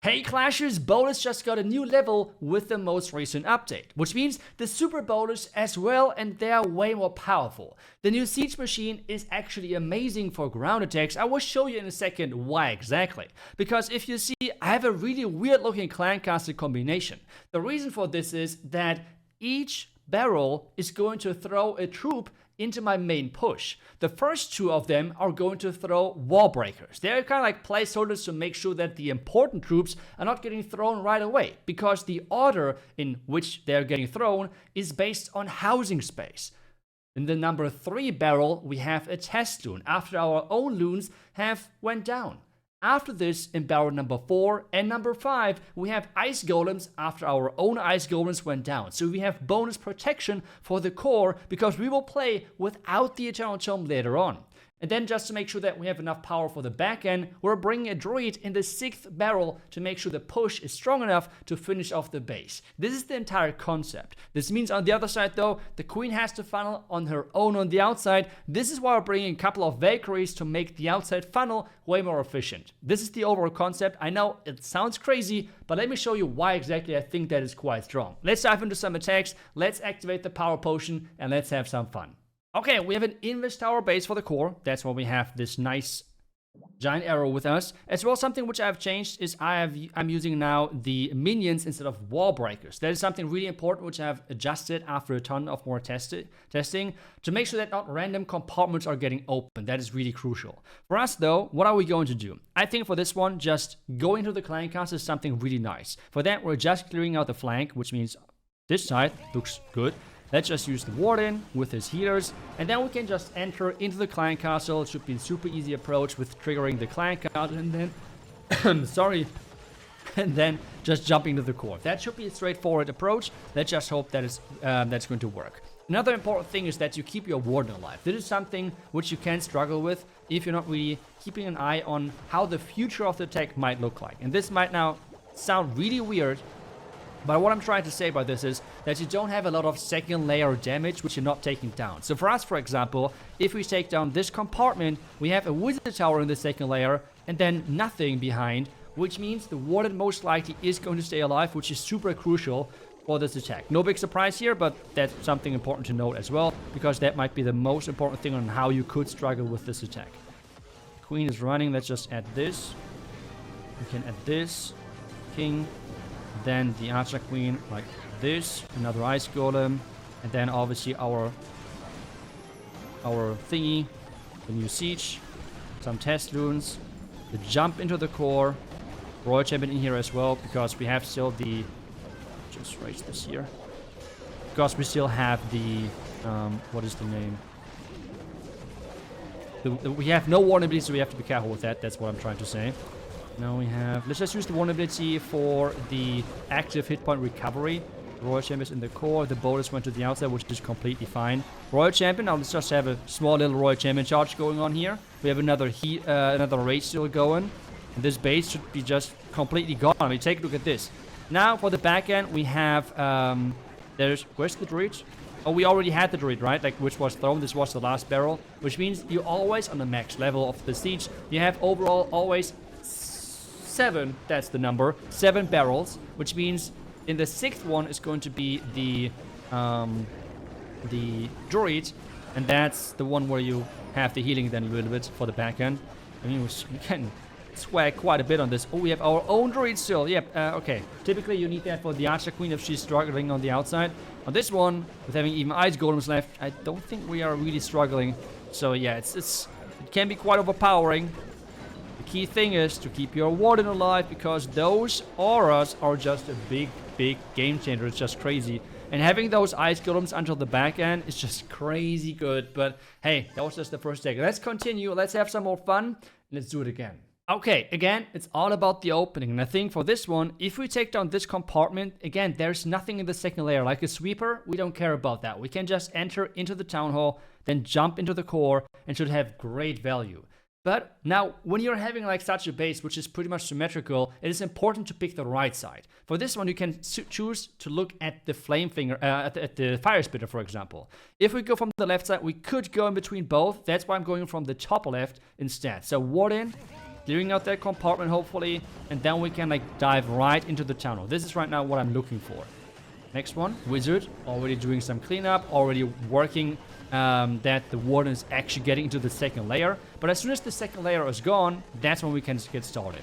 Hey Clashers, Bolus just got a new level with the most recent update, which means the Super Bolus as well, and they are way more powerful. The new Siege Machine is actually amazing for ground attacks. I will show you in a second why exactly. Because if you see, I have a really weird looking clan castle combination. The reason for this is that each barrel is going to throw a troop into my main push. The first two of them are going to throw wall breakers. They're kind of like placeholders to make sure that the important troops are not getting thrown right away, because the order in which they're getting thrown is based on housing space. In the number 3 barrel, we have a test loon after our own loons have went down. After this, in barrel number 4 and number 5, we have ice golems after our own ice golems went down. So we have bonus protection for the core, because we will play without the Eternal Tome later on. And then just to make sure that we have enough power for the back end, we're bringing a druid in the 6th barrel to make sure the push is strong enough to finish off the base. This is the entire concept. This means on the other side though, the queen has to funnel on her own on the outside. This is why we're bringing a couple of Valkyries to make the outside funnel way more efficient. This is the overall concept. I know it sounds crazy, but let me show you why exactly I think that is quite strong. Let's dive into some attacks, let's activate the power potion, and let's have some fun. Okay, we have an Invest Tower base for the core. That's why we have this nice giant arrow with us. As well, something which I have changed is I'm using now the minions instead of wall breakers. That is something really important which I have adjusted after a ton of more testing to make sure that not random compartments are getting open. That is really crucial. For us though, what are we going to do? I think for this one, just going to the clan castle is something really nice. For that, we're just clearing out the flank, which means this side looks good. Let's just use the warden with his healers, and then we can just enter into the clan castle. It should be a super easy approach with triggering the clan castle, and then and then just jumping to the core. That should be a straightforward approach. Let's just hope that that's going to work. Another important thing is that you keep your warden alive. This is something which you can struggle with if you're not really keeping an eye on how the future of the attack might look like. And this might now sound really weird, but what I'm trying to say by this is that you don't have a lot of second layer damage which you're not taking down. So for us, for example, if we take down this compartment, we have a wizard tower in the second layer and then nothing behind, which means the warden most likely is going to stay alive, which is super crucial for this attack. No big surprise here, but that's something important to note as well, because that might be the most important thing on how you could struggle with this attack. Queen is running. Let's just add this. We can add this. King. Then the Archer Queen like this, another Ice Golem, and then obviously our thingy, the new Siege, some test loons, the jump into the core, Royal Champion in here as well, because we have still the, just raise this here, because we still have the, what is the name? We have no vulnerability, so we have to be careful with that, that's what I'm trying to say. Now we have, let's just use the vulnerability for the active hit point recovery. Royal Champion is in the core, the bonus went to the outside, which is completely fine. Royal Champion, now let's just have a small little Royal Champion charge going on here. We have another raid still going, and this base should be just completely gone. I mean, take a look at this. Now for the back end, we have, where's the druid? Oh, we already had the druid, right? Like, which was thrown. This was the last barrel, which means you're always on the max level of the siege. You have overall always 7, that's the number, 7 barrels, which means in the 6th one is going to be the druid, and that's the one where you have the healing then a little bit for the back end. I mean, we can swag quite a bit on this. Oh, we have our own druid still. Yep, okay. Typically you need that for the Archer Queen if she's struggling on the outside. On this one, with having even Ice Golems left, I don't think we are really struggling. So yeah, it can be quite overpowering. The key thing is to keep your warden alive, because those auras are just a big game changer. It's just crazy. And having those ice golems until the back end is just crazy good. But hey, that was just the first take. Let's continue. Let's have some more fun. Let's do it again. Okay, again, it's all about the opening. And I think for this one, if we take down this compartment, again, there's nothing in the second layer. Like a sweeper, we don't care about that. We can just enter into the town hall, then jump into the core, and should have great value. But now, when you're having like such a base, which is pretty much symmetrical, it is important to pick the right side. For this one, you can choose to look at the flame finger, at the fire spitter, for example. If we go from the left side, we could go in between both. That's why I'm going from the top left instead. So warden, clearing out that compartment, hopefully. And then we can, like, dive right into the tunnel. This is right now what I'm looking for. Next one, Wizard. Already doing some cleanup. Already working that the Warden is actually getting into the second layer. But as soon as the second layer is gone, that's when we can get started.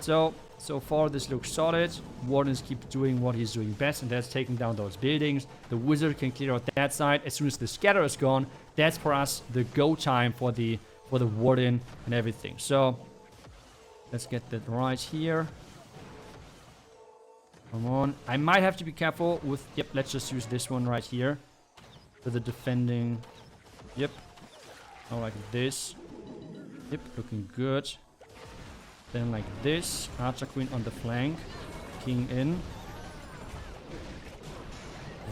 So far this looks solid. Wardens keep doing what he's doing best, and that's taking down those buildings. The Wizard can clear out that side. As soon as the scatter is gone, that's for us the go time for the Warden and everything. So let's get that right here. Come on. I might have to be careful with... Yep, let's just use this one right here. For the defending... Yep. Oh, like this. Yep, looking good. Then like this. Archer Queen on the flank. King in.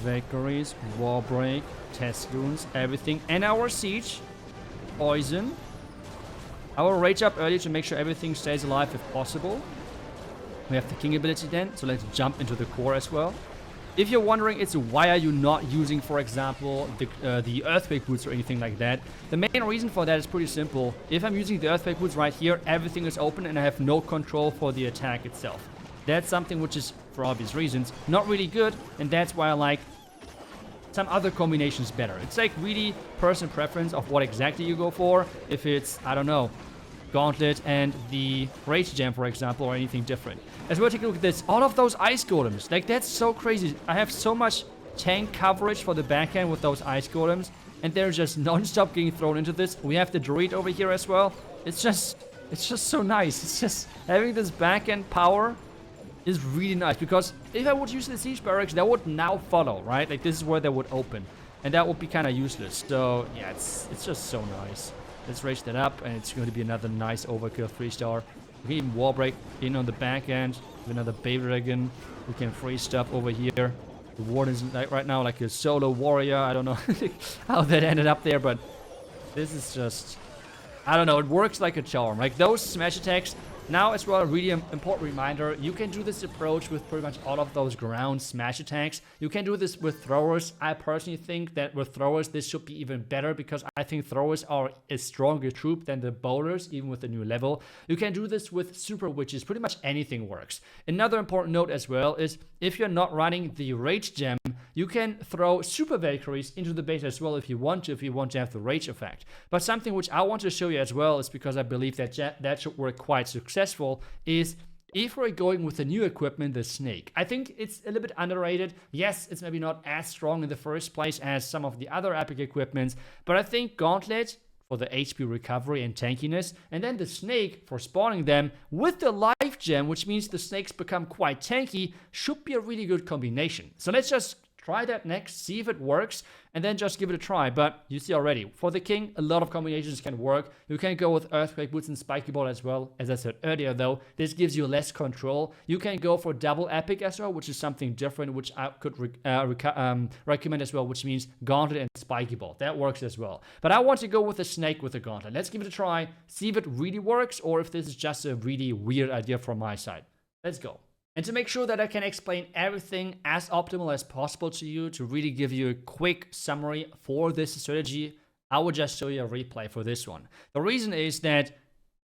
Valkyries. War Break. Test Goons. Everything. And our Siege. Poison. I will rage up early to make sure everything stays alive if possible. We have the King ability then. So let's jump into the core as well. If you're wondering, it's why are you not using, for example, the Earthquake Boots or anything like that? The main reason for that is pretty simple. If I'm using the Earthquake Boots right here, everything is open and I have no control for the attack itself. That's something which is, for obvious reasons, not really good, and that's why I like some other combinations better. It's like really personal preference of what exactly you go for. If it's, I don't know, Gauntlet and the Rage Gem, for example, or anything different. As well, take a look at this. All of those Ice Golems. Like, that's so crazy. I have so much tank coverage for the backhand with those Ice Golems, and they're just non-stop getting thrown into this. We have the Druid over here as well. It's just so nice. It's just having this backhand power is really nice, because if I would use the Siege Barracks, that would now follow, right? Like, this is where they would open, and that would be kind of useless. So, yeah, it's just so nice. Let's raise that up, and it's going to be another nice overkill 3-star. We can even Wall Break in on the back end with another Baby Dragon. We can free stuff over here. The Warden is like right now like a solo warrior. I don't know how that ended up there, but this is just... I don't know, it works like a charm. Like those smash attacks, now as well, a really important reminder, you can do this approach with pretty much all of those ground smash attacks. You can do this with throwers. I personally think that with throwers, this should be even better, because I think throwers are a stronger troop than the bowlers, even with the new level. You can do this with super witches. Pretty much anything works. Another important note as well is, if you're not running the Rage Gem, you can throw Super Valkyries into the base as well if you want to have the Rage effect. But something which I want to show you as well is, because I believe that that should work quite successful, is if we're going with the new equipment, the Snake. I think it's a little bit underrated. Yes, it's maybe not as strong in the first place as some of the other epic equipments, but I think Gauntlet for the HP recovery and tankiness, and then the Snake for spawning them with the Life Gem, which means the Snakes become quite tanky, should be a really good combination. So let's just try that next, see if it works, and then just give it a try. But you see already, for the King, a lot of combinations can work. You can go with Earthquake Boots and Spiky Ball as well. As I said earlier though, this gives you less control. You can go for double epic as well, which is something different, which I could recommend as well, which means Gauntlet and Spiky Ball. That works as well. But I want to go with the Snake with the Gauntlet. Let's give it a try, see if it really works, or if this is just a really weird idea from my side. Let's go. And to make sure that I can explain everything as optimal as possible to you, to really give you a quick summary for this strategy, I will just show you a replay for this one. The reason is that,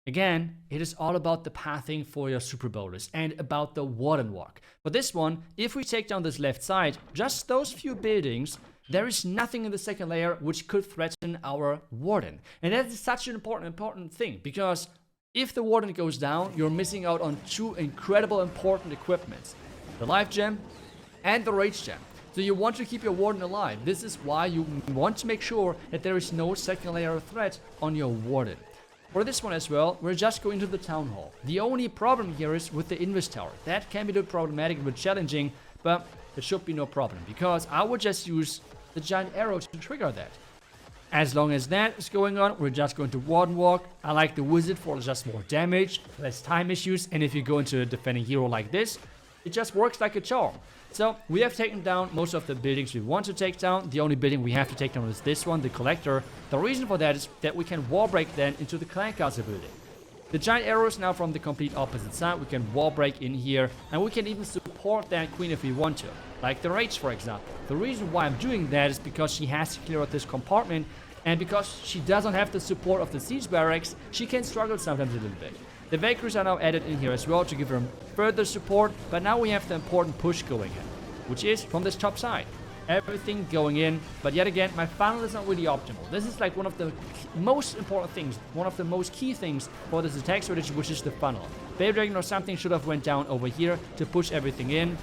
again, it is all about the pathing for your Super Bowlers and about the Warden Walk. For this one, if we take down this left side, just those few buildings, there is nothing in the second layer which could threaten our Warden. And that is such an important thing, because if the Warden goes down, you're missing out on two incredible important equipments. The Life Gem and the Rage Gem. So you want to keep your Warden alive. This is why you want to make sure that there is no second layer of threat on your Warden. For this one as well, we're just going to the Town Hall. The only problem here is with the Invis Tower. That can be a bit problematic, a bit challenging, but there should be no problem, because I would just use the Giant Arrow to trigger that. As long as that is going on, we're just going to Warden Walk. I like the Wizard for just more damage, less time issues, and if you go into a defending hero like this, it just works like a charm. So we have taken down most of the buildings we want to take down. The only building we have to take down is this one, the Collector. The reason for that is that we can wall break then into the Clan Castle building. The Giant Arrow is now from the complete opposite side. We can wall break in here, and we can even support that Queen if we want to. Like the Rage, for example. The reason why I'm doing that is because she has to clear out this compartment, and because she doesn't have the support of the Siege Barracks, she can struggle sometimes a little bit. The Valkyries are now added in here as well to give them further support, but now we have the important push going in, which is from this top side. Everything going in, but yet again, my funnel is not really optimal. This is like one of the most important things, one of the most key things for this attack strategy, which is the funnel. Baby Dragon or something should have went down over here to push everything in,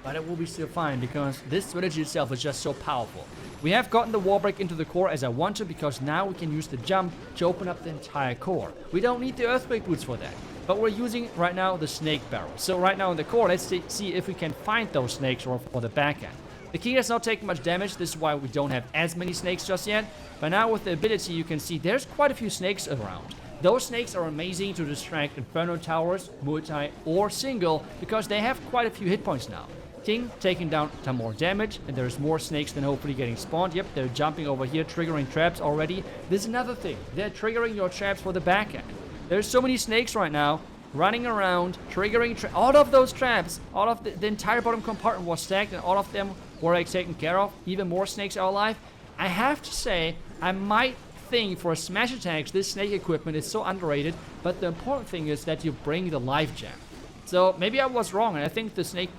but it will be still fine because this strategy itself is just so powerful. We have gotten the wall break into the core as I want to, because now we can use the jump to open up the entire core. We don't need the earthquake boots for that, but we're using right now the snake barrel. So right now in the core, let's see if we can find those snakes or for the back end. The king has not taken much damage, this is why we don't have as many snakes just yet. But now with the ability, you can see there's quite a few snakes around. Those snakes are amazing to distract Inferno Towers, multi or single, because they have quite a few hit points now. King taking down some more damage, and there's more snakes than hopefully getting spawned. Yep, they're jumping over here, triggering traps already. This is another thing, they're triggering your traps for the back end. There's so many snakes right now, running around, triggering all of those traps. All of the entire bottom compartment was stacked, and all of them were like taken care of. Even more snakes are alive. I have to say, I might think for smash attacks, this snake equipment is so underrated, but the important thing is that you bring the life gem. So maybe I was wrong, and I think the snake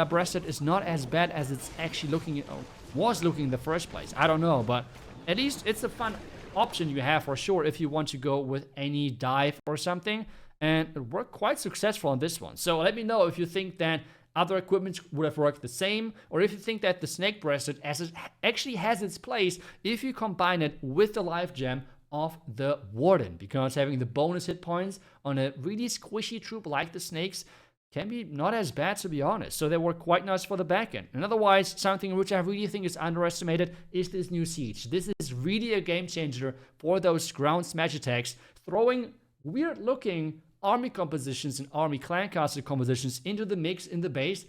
breasted is not as bad as it's actually looking, was looking in the first place. I don't know, but at least it's a fun option you have for sure if you want to go with any dive or something. And it worked quite successful on this one. So let me know if you think that other equipment would have worked the same, or if you think that the snake breasted actually has its place if you combine it with the life gem of the Warden, because having the bonus hit points on a really squishy troop like the snakes can be not as bad, to be honest. So they work quite nice for the back end. And otherwise, something which I really think is underestimated is this new siege. This is really a game changer for those ground smash attacks, throwing weird looking army compositions and army clan castle compositions into the mix in the base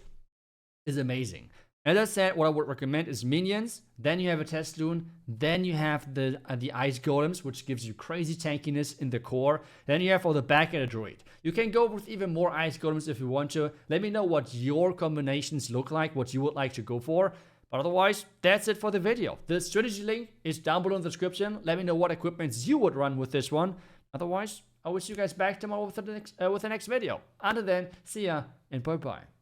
is amazing. As I said, what I would recommend is minions, then you have a Testoon, then you have the ice golems, which gives you crazy tankiness in the core, then you have all the back end druid. You can go with even more ice golems if you want to. Let me know what your combinations look like, what you would like to go for. But otherwise, that's it for the video. The strategy link is down below in the description. Let me know what equipments you would run with this one. Otherwise, I will see you guys back tomorrow with the next video. Until then, see ya and bye-bye.